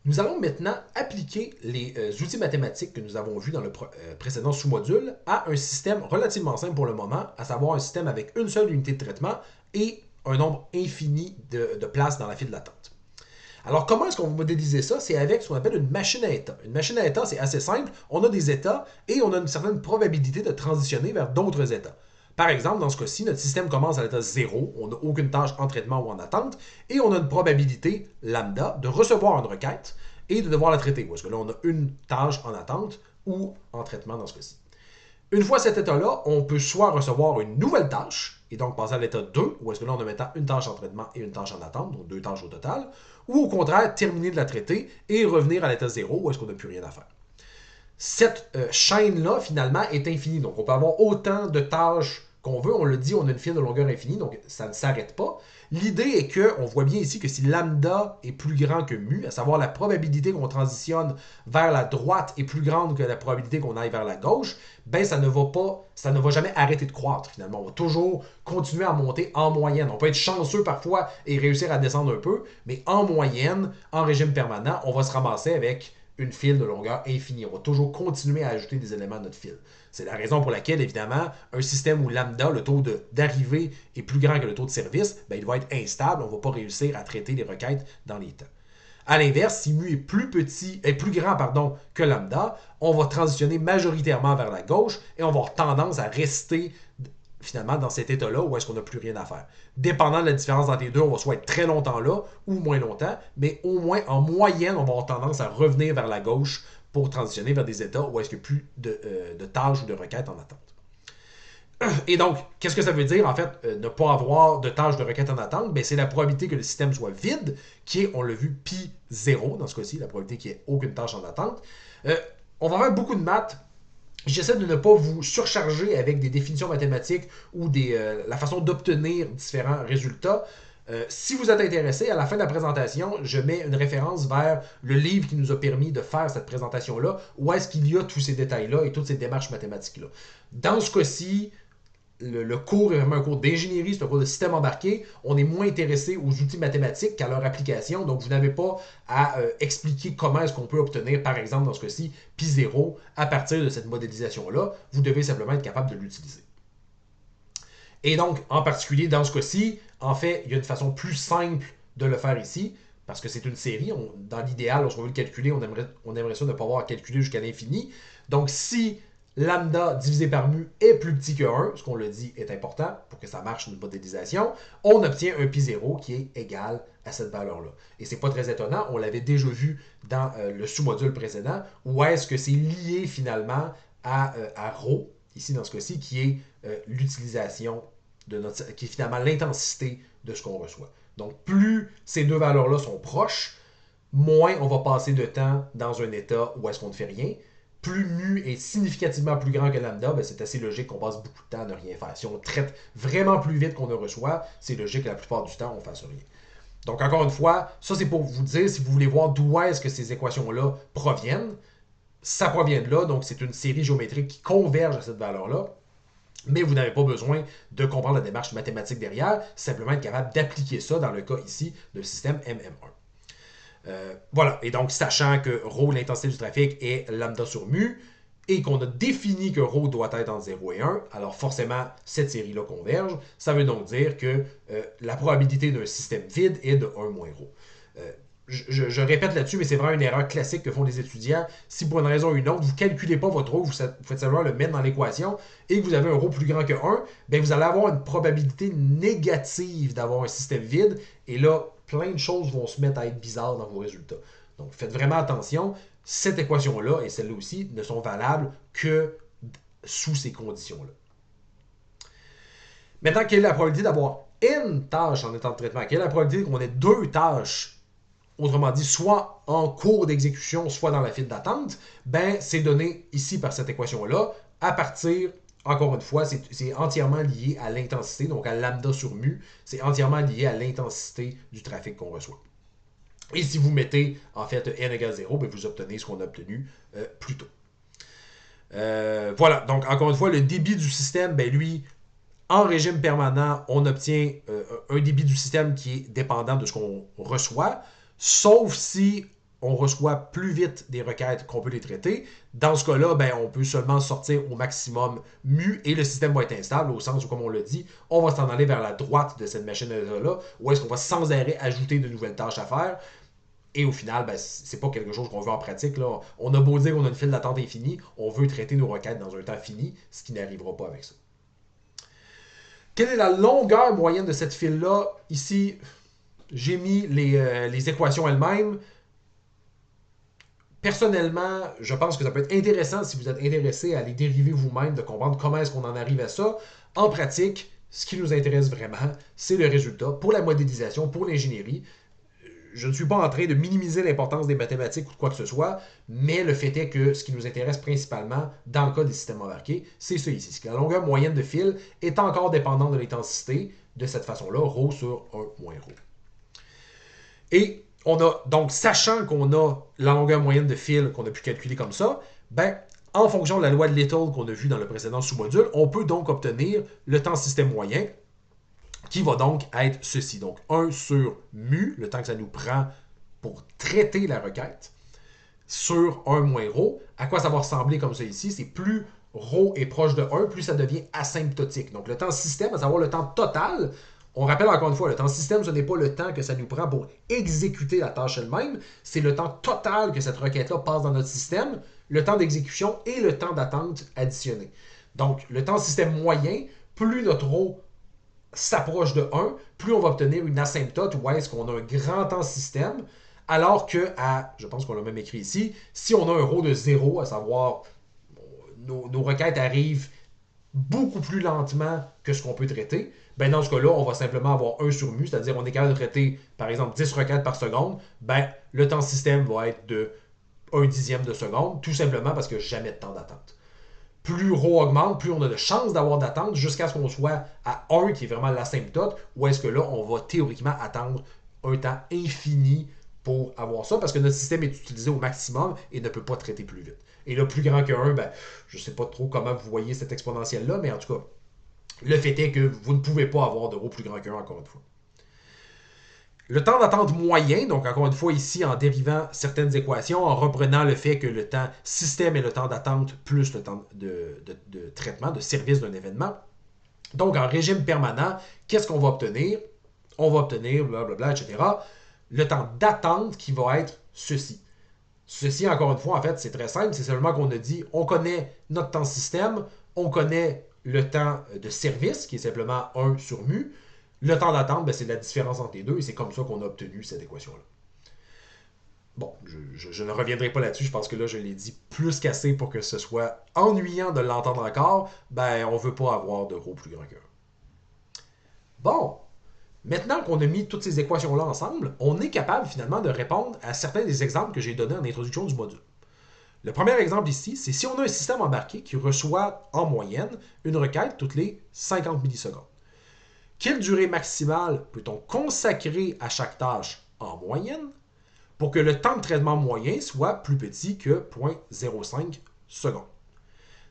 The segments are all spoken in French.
Nous allons maintenant appliquer les outils mathématiques que nous avons vus dans le précédent sous-module à un système relativement simple pour le moment, à savoir un système avec une seule unité de traitement et un nombre infini de places dans la file d'attente. Alors, comment est-ce qu'on va modéliser ça? C'est avec ce qu'on appelle une machine à état. Une machine à état, c'est assez simple. On a des états et on a une certaine probabilité de transitionner vers d'autres états. Par exemple, dans ce cas-ci, notre système commence à l'état 0, on n'a aucune tâche en traitement ou en attente, et on a une probabilité lambda de recevoir une requête et de devoir la traiter. Parce que là, on a une tâche en attente ou en traitement dans ce cas-ci. Une fois cet état-là, on peut soit recevoir une nouvelle tâche, et donc passer à l'état 2, où est-ce que là, on a maintenant une tâche en traitement et une tâche en attente, donc deux tâches au total, ou au contraire, terminer de la traiter et revenir à l'état 0, où est-ce qu'on n'a plus rien à faire. Cette chaîne-là, finalement, est infinie. Donc, on peut avoir autant de tâches qu'on veut. On le dit, on a une file de longueur infinie, donc ça ne s'arrête pas. L'idée est qu'on voit bien ici que si lambda est plus grand que mu, à savoir la probabilité qu'on transitionne vers la droite est plus grande que la probabilité qu'on aille vers la gauche, ben ça ne va jamais arrêter de croître finalement. On va toujours continuer à monter en moyenne. On peut être chanceux parfois et réussir à descendre un peu, mais en moyenne, en régime permanent, on va se ramasser avec une file de longueur infinie. On va toujours continuer à ajouter des éléments à notre file. C'est la raison pour laquelle, évidemment, un système où lambda, le taux d'arrivée est plus grand que le taux de service, ben, il va être instable. On ne va pas réussir à traiter les requêtes dans les temps. A l'inverse, si mu est plus grand que lambda, on va transitionner majoritairement vers la gauche et on va avoir tendance à rester finalement dans cet état-là où est-ce qu'on n'a plus rien à faire. Dépendant de la différence entre les deux, on va soit être très longtemps là ou moins longtemps, mais au moins en moyenne, on va avoir tendance à revenir vers la gauche pour transitionner vers des états où est-ce qu'il n'y a plus de tâches ou de requêtes en attente. Et donc, qu'est-ce que ça veut dire, en fait, ne pas avoir de tâches de requête en attente? Ben, c'est la probabilité que le système soit vide, qui est, on l'a vu, pi 0, dans ce cas-ci, la probabilité qu'il n'y ait aucune tâche en attente. On va faire beaucoup de maths. J'essaie de ne pas vous surcharger avec des définitions mathématiques ou la façon d'obtenir différents résultats. Si vous êtes intéressé, à la fin de la présentation, je mets une référence vers le livre qui nous a permis de faire cette présentation-là, où est-ce qu'il y a tous ces détails-là et toutes ces démarches mathématiques-là. Dans ce cas-ci, le cours est vraiment un cours d'ingénierie, c'est un cours de système embarqué. On est moins intéressé aux outils mathématiques qu'à leur application. Donc, vous n'avez pas à expliquer comment est-ce qu'on peut obtenir, par exemple, dans ce cas-ci, pi 0 à partir de cette modélisation-là. Vous devez simplement être capable de l'utiliser. Et donc, en particulier, dans ce cas-ci, en fait, il y a une façon plus simple de le faire ici, parce que c'est une série. Dans l'idéal, lorsqu'on veut le calculer, on aimerait ça ne pas avoir à calculer jusqu'à l'infini. Donc, si lambda divisé par mu est plus petit que 1, ce qu'on le dit est important pour que ça marche une modélisation, on obtient un pi 0 qui est égal à cette valeur-là. Et c'est pas très étonnant, on l'avait déjà vu dans le sous-module précédent, où est-ce que c'est lié finalement à ρ, ici dans ce cas-ci, qui est l'utilisation qui est finalement l'intensité de ce qu'on reçoit. Donc, plus ces deux valeurs-là sont proches, moins on va passer de temps dans un état où est-ce qu'on ne fait rien. Plus mu est significativement plus grand que lambda, ben c'est assez logique qu'on passe beaucoup de temps à ne rien faire. Si on traite vraiment plus vite qu'on ne reçoit, c'est logique que la plupart du temps, on ne fasse rien. Donc, encore une fois, ça c'est pour vous dire, si vous voulez voir d'où est-ce que ces équations-là proviennent, ça provient de là, donc c'est une série géométrique qui converge à cette valeur-là. Mais vous n'avez pas besoin de comprendre la démarche mathématique derrière, simplement être capable d'appliquer ça dans le cas ici de système MM1. Voilà, et donc sachant que ρ, l'intensité du trafic, est lambda sur mu, et qu'on a défini que ρ doit être entre 0 et 1, alors forcément, cette série-là converge. Ça veut donc dire que la probabilité d'un système vide est de 1 moins ρ. Je répète là-dessus, mais c'est vraiment une erreur classique que font les étudiants. Si pour une raison ou une autre, vous ne calculez pas votre ρ, vous faites simplement le mettre dans l'équation, et que vous avez un ρ plus grand que 1, bien vous allez avoir une probabilité négative d'avoir un système vide, et là, plein de choses vont se mettre à être bizarres dans vos résultats. Donc faites vraiment attention, cette équation-là et celle-là aussi ne sont valables que sous ces conditions-là. Maintenant, quelle est la probabilité d'avoir n tâches en état de traitement? Quelle est la probabilité qu'on ait deux tâches, autrement dit, soit en cours d'exécution, soit dans la file d'attente? Ben, c'est donné ici par cette équation-là, à partir, encore une fois, c'est entièrement lié à l'intensité, donc à lambda sur mu, c'est entièrement lié à l'intensité du trafic qu'on reçoit. Et si vous mettez, en fait, n égale 0, ben vous obtenez ce qu'on a obtenu plus tôt. Voilà, donc encore une fois, le débit du système, ben lui, en régime permanent, on obtient un débit du système qui est dépendant de ce qu'on reçoit, sauf si on reçoit plus vite des requêtes qu'on peut les traiter. Dans ce cas-là, ben, on peut seulement sortir au maximum mu et le système va être instable, au sens où, comme on l'a dit, on va s'en aller vers la droite de cette machine-là, où est-ce qu'on va sans arrêt ajouter de nouvelles tâches à faire. Et au final, ben, c'est pas quelque chose qu'on veut en pratique. Là. On a beau dire qu'on a une file d'attente infinie, on veut traiter nos requêtes dans un temps fini, ce qui n'arrivera pas avec ça. Quelle est la longueur moyenne de cette file-là? Ici, j'ai mis les équations elles-mêmes. Personnellement, je pense que ça peut être intéressant si vous êtes intéressé à les dériver vous-même, de comprendre comment est-ce qu'on en arrive à ça. En pratique, ce qui nous intéresse vraiment, c'est le résultat pour la modélisation, pour l'ingénierie. Je ne suis pas en train de minimiser l'importance des mathématiques ou de quoi que ce soit, mais le fait est que ce qui nous intéresse principalement dans le cas des systèmes embarqués, c'est ça ici. La longueur moyenne de fil est encore dépendante de l'intensité de cette façon-là, ρ sur 1 moins ρ. Et on a, donc, sachant qu'on a la longueur moyenne de fil qu'on a pu calculer comme ça, ben, en fonction de la loi de Little qu'on a vue dans le précédent sous-module, on peut donc obtenir le temps système moyen, qui va donc être ceci. Donc, 1 sur mu, le temps que ça nous prend pour traiter la requête, sur 1 moins ρ. À quoi ça va ressembler comme ça ici? C'est plus ρ est proche de 1, plus ça devient asymptotique. Donc, le temps système, à savoir le temps total, on rappelle encore une fois, le temps système, ce n'est pas le temps que ça nous prend pour exécuter la tâche elle-même, c'est le temps total que cette requête-là passe dans notre système, le temps d'exécution et le temps d'attente additionné. Donc, le temps système moyen, plus notre ρ s'approche de 1, plus on va obtenir une asymptote où est-ce qu'on a un grand temps système, alors que, je pense qu'on l'a même écrit ici, si on a un ρ de 0, à savoir nos requêtes arrivent beaucoup plus lentement que ce qu'on peut traiter, ben dans ce cas-là, on va simplement avoir 1 sur mu, c'est-à-dire on est capable de traiter, par exemple, 10 requêtes par seconde, ben le temps système va être de 1/10 de seconde, tout simplement parce qu'il n'y a jamais de temps d'attente. Plus ρ augmente, plus on a de chances d'avoir d'attente jusqu'à ce qu'on soit à 1, qui est vraiment l'asymptote, où est-ce que là, on va théoriquement attendre un temps infini pour avoir ça, parce que notre système est utilisé au maximum et ne peut pas traiter plus vite. Et là, plus grand que 1, ben, je ne sais pas trop comment vous voyez cette exponentielle-là, mais en tout cas, le fait est que vous ne pouvez pas avoir de ρ plus grand que 1, encore une fois. Le temps d'attente moyen, donc encore une fois ici en dérivant certaines équations, en reprenant le fait que le temps système est le temps d'attente plus le temps de traitement, de service d'un événement. Donc en régime permanent, qu'est-ce qu'on va obtenir? On va obtenir, blablabla, etc. Le temps d'attente qui va être ceci. Ceci, encore une fois, en fait, c'est très simple. C'est seulement qu'on a dit, on connaît notre temps système, on connaît le temps de service, qui est simplement 1 sur mu. Le temps d'attente, ben, c'est la différence entre les deux, et c'est comme ça qu'on a obtenu cette équation-là. Bon, je ne reviendrai pas là-dessus, je pense que là, je l'ai dit plus qu'assez pour que ce soit ennuyant de l'entendre encore. Ben, on ne veut pas avoir de ρ plus grand que 1. Bon, maintenant qu'on a mis toutes ces équations-là ensemble, on est capable finalement de répondre à certains des exemples que j'ai donnés en introduction du module. Le premier exemple ici, c'est si on a un système embarqué qui reçoit en moyenne une requête toutes les 50 millisecondes. Quelle durée maximale peut-on consacrer à chaque tâche en moyenne pour que le temps de traitement moyen soit plus petit que 0,05 secondes?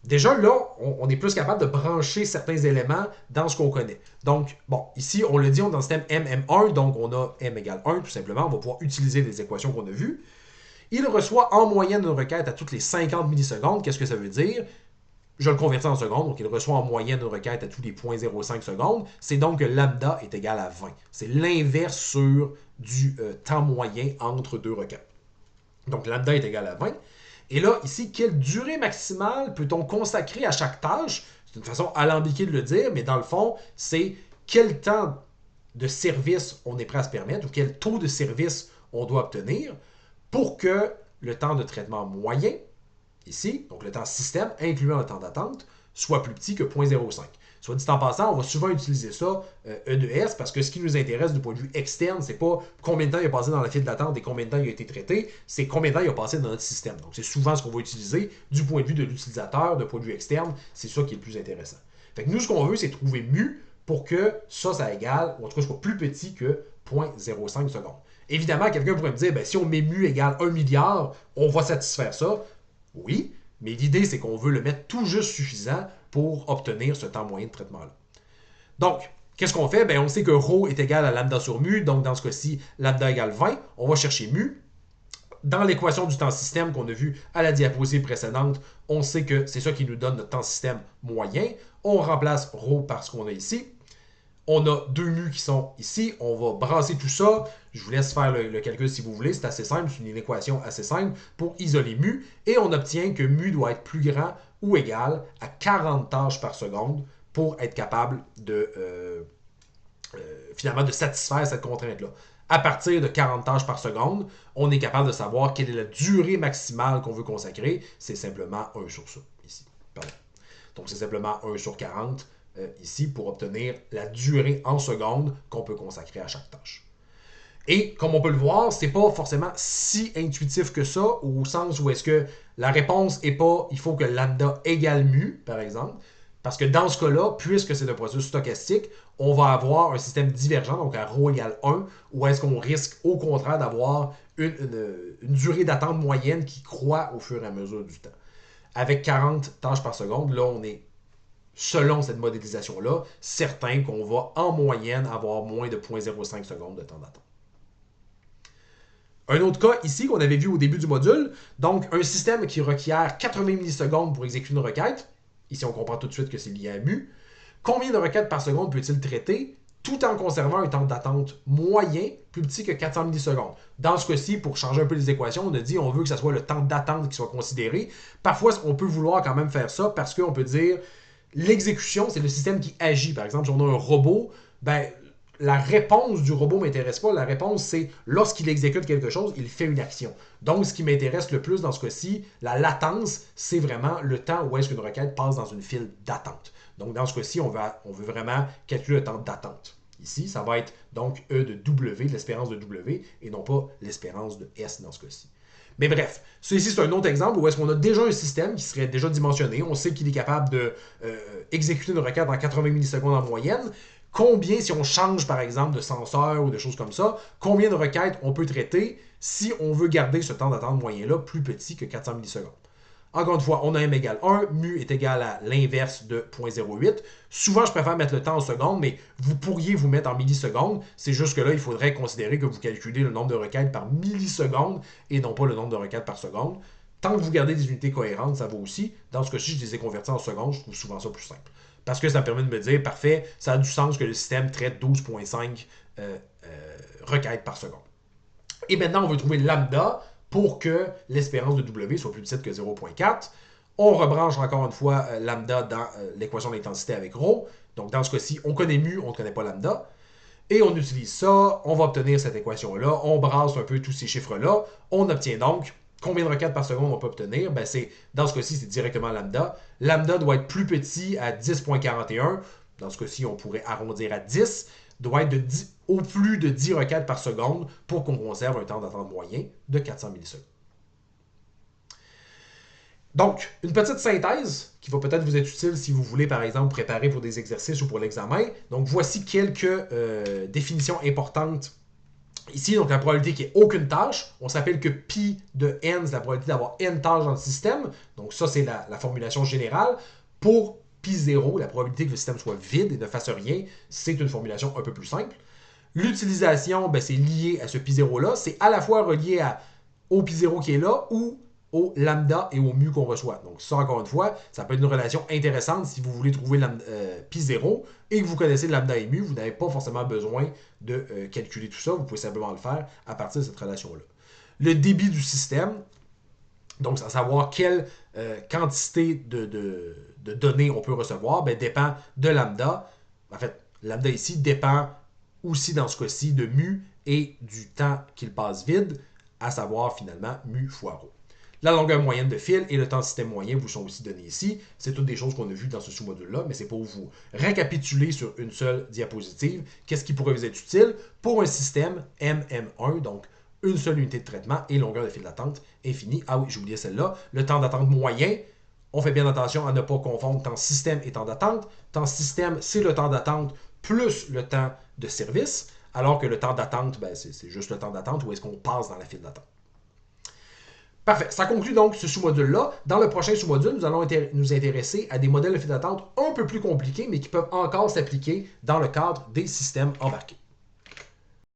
Déjà là, on est plus capable de brancher certains éléments dans ce qu'on connaît. Donc, bon, ici, on le dit, on est dans le système MM1, donc on a M égale 1, tout simplement. On va pouvoir utiliser les équations qu'on a vues. Il reçoit en moyenne une requête à toutes les 50 millisecondes. Qu'est-ce que ça veut dire? Je le convertis en secondes, donc il reçoit en moyenne une requête à tous les 0,05 secondes. C'est donc que lambda est égal à 20. C'est l'inverse sur du temps moyen entre deux requêtes. Donc lambda est égal à 20. Et là, ici, quelle durée maximale peut-on consacrer à chaque tâche? C'est une façon alambiquée de le dire, mais dans le fond, c'est quel temps de service on est prêt à se permettre ou quel taux de service on doit obtenir pour que le temps de traitement moyen, ici, donc le temps système, incluant le temps d'attente, soit plus petit que 0,05. Soit dit en passant, on va souvent utiliser ça, E de S, parce que ce qui nous intéresse du point de vue externe, c'est pas combien de temps il a passé dans la file d'attente et combien de temps il a été traité, c'est combien de temps il a passé dans notre système. Donc c'est souvent ce qu'on va utiliser du point de vue de l'utilisateur, d'un point de vue externe, c'est ça qui est le plus intéressant. Fait que nous, ce qu'on veut, c'est trouver mu pour que ça égale, ou en tout cas soit plus petit que 0,05 secondes. Évidemment, quelqu'un pourrait me dire, ben, si on met mu égale 1 milliard, on va satisfaire ça. Oui, mais l'idée, c'est qu'on veut le mettre tout juste suffisant pour obtenir ce temps moyen de traitement-là. Donc, qu'est-ce qu'on fait? Ben, on sait que ρ est égal à lambda sur mu, donc dans ce cas-ci, lambda égale 20. On va chercher mu. dans l'équation du temps système qu'on a vu à la diapositive précédente, on sait que c'est ça qui nous donne notre temps système moyen. On remplace ρ par ce qu'on a ici. On a deux mu qui sont ici. On va brasser tout ça. Je vous laisse faire le calcul si vous voulez. C'est assez simple. C'est une équation assez simple pour isoler mu. Et on obtient que mu doit être plus grand ou égal à 40 tâches par seconde pour être capable de finalement de satisfaire cette contrainte-là. À partir de 40 tâches par seconde, on est capable de savoir quelle est la durée maximale qu'on veut consacrer. C'est simplement 1 sur ça, ici. Pardon. Donc, c'est simplement 1 sur 40 ici pour obtenir la durée en secondes qu'on peut consacrer à chaque tâche. Et comme on peut le voir, c'est pas forcément si intuitif que ça, au sens où est-ce que la réponse n'est pas il faut que lambda égale mu, par exemple. Parce que dans ce cas-là, puisque c'est un processus stochastique, on va avoir un système divergent, donc à ρ égale 1, où est-ce qu'on risque au contraire d'avoir une durée d'attente moyenne qui croît au fur et à mesure du temps. Avec 40 tâches par seconde, là, on est, selon cette modélisation-là, certain qu'on va en moyenne avoir moins de 0,05 secondes de temps d'attente. Un autre cas ici qu'on avait vu au début du module, donc un système qui requiert 80 millisecondes pour exécuter une requête. Ici, on comprend tout de suite que c'est lié à mu. Combien de requêtes par seconde peut-il traiter tout en conservant un temps d'attente moyen plus petit que 400 millisecondes? Dans ce cas-ci, pour changer un peu les équations, on a dit on veut que ce soit le temps d'attente qui soit considéré. Parfois, on peut vouloir quand même faire ça parce qu'on peut dire l'exécution, c'est le système qui agit. Par exemple, si on a un robot, ben, la réponse du robot ne m'intéresse pas. La réponse, c'est lorsqu'il exécute quelque chose, il fait une action. Donc, ce qui m'intéresse le plus dans ce cas-ci, la latence, c'est vraiment le temps où est-ce qu'une requête passe dans une file d'attente. Donc, dans ce cas-ci, on veut vraiment calculer le temps d'attente. Ici, ça va être donc E de W, l'espérance de W, et non pas l'espérance de S dans ce cas-ci. Mais bref, ici, c'est un autre exemple où est-ce qu'on a déjà un système qui serait déjà dimensionné. On sait qu'il est capable d'exécuter une requête en 80 millisecondes en moyenne. Combien, si on change par exemple de senseur ou de choses comme ça, combien de requêtes on peut traiter si on veut garder ce temps d'attente moyen-là plus petit que 400 millisecondes. Encore une fois, on a m égale 1, mu est égal à l'inverse de 0,08. Souvent, je préfère mettre le temps en secondes, mais vous pourriez vous mettre en millisecondes. C'est juste que là, il faudrait considérer que vous calculez le nombre de requêtes par milliseconde et non pas le nombre de requêtes par seconde. Tant que vous gardez des unités cohérentes, ça va aussi. Dans ce cas-ci, je les ai converties en secondes. Je trouve souvent ça plus simple. Parce que ça me permet de me dire, parfait, ça a du sens que le système traite 12,5 requêtes par seconde. Et maintenant, on veut trouver lambda pour que l'espérance de W soit plus petite que 0,4. On rebranche encore une fois lambda dans l'équation d'intensité avec ρ. Donc, dans ce cas-ci, on connaît mu, on ne connaît pas lambda. Et on utilise ça, on va obtenir cette équation-là, on brasse un peu tous ces chiffres-là. On obtient donc combien de requêtes par seconde on peut obtenir? Ben dans ce cas-ci, c'est directement lambda. Lambda doit être plus petit à 10,41. Dans ce cas-ci, on pourrait arrondir à 10. Doit être au plus de 10 requêtes par seconde pour qu'on conserve un temps d'attente moyen de 400 millisecondes. Donc, une petite synthèse qui va peut-être vous être utile si vous voulez, par exemple, préparer pour des exercices ou pour l'examen. Donc, voici quelques définitions importantes. Ici, donc la probabilité qu'il n'y ait aucune tâche, on s'appelle que pi de n, c'est la probabilité d'avoir n tâches dans le système. Donc ça, c'est la formulation générale. Pour pi 0, la probabilité que le système soit vide et ne fasse rien, c'est une formulation un peu plus simple. L'utilisation, ben, c'est lié à ce pi 0-là. C'est à la fois relié au pi 0 qui est là ou au lambda et au mu qu'on reçoit. Donc ça, encore une fois, ça peut être une relation intéressante si vous voulez trouver pi 0 et que vous connaissez lambda et mu. Vous n'avez pas forcément besoin de calculer tout ça. Vous pouvez simplement le faire à partir de cette relation-là. Le débit du système, donc à savoir quelle quantité de données on peut recevoir, ben, dépend de lambda. En fait, lambda ici dépend aussi dans ce cas-ci de mu et du temps qu'il passe vide, à savoir finalement mu fois ρ. La longueur moyenne de fil et le temps de système moyen vous sont aussi donnés ici. C'est toutes des choses qu'on a vues dans ce sous-module-là, mais c'est pour vous récapituler sur une seule diapositive qu'est-ce qui pourrait vous être utile pour un système MM1, donc une seule unité de traitement et longueur de fil d'attente infinie. Ah oui, j'oubliais celle-là. Le temps d'attente moyen, on fait bien attention à ne pas confondre temps système et temps d'attente. Temps système, c'est le temps d'attente plus le temps de service, alors que le temps d'attente, ben, c'est juste le temps d'attente où est-ce qu'on passe dans la file d'attente. Parfait. Ça conclut donc ce sous-module-là. Dans le prochain sous-module, nous allons nous intéresser à des modèles de file d'attente un peu plus compliqués, mais qui peuvent encore s'appliquer dans le cadre des systèmes embarqués.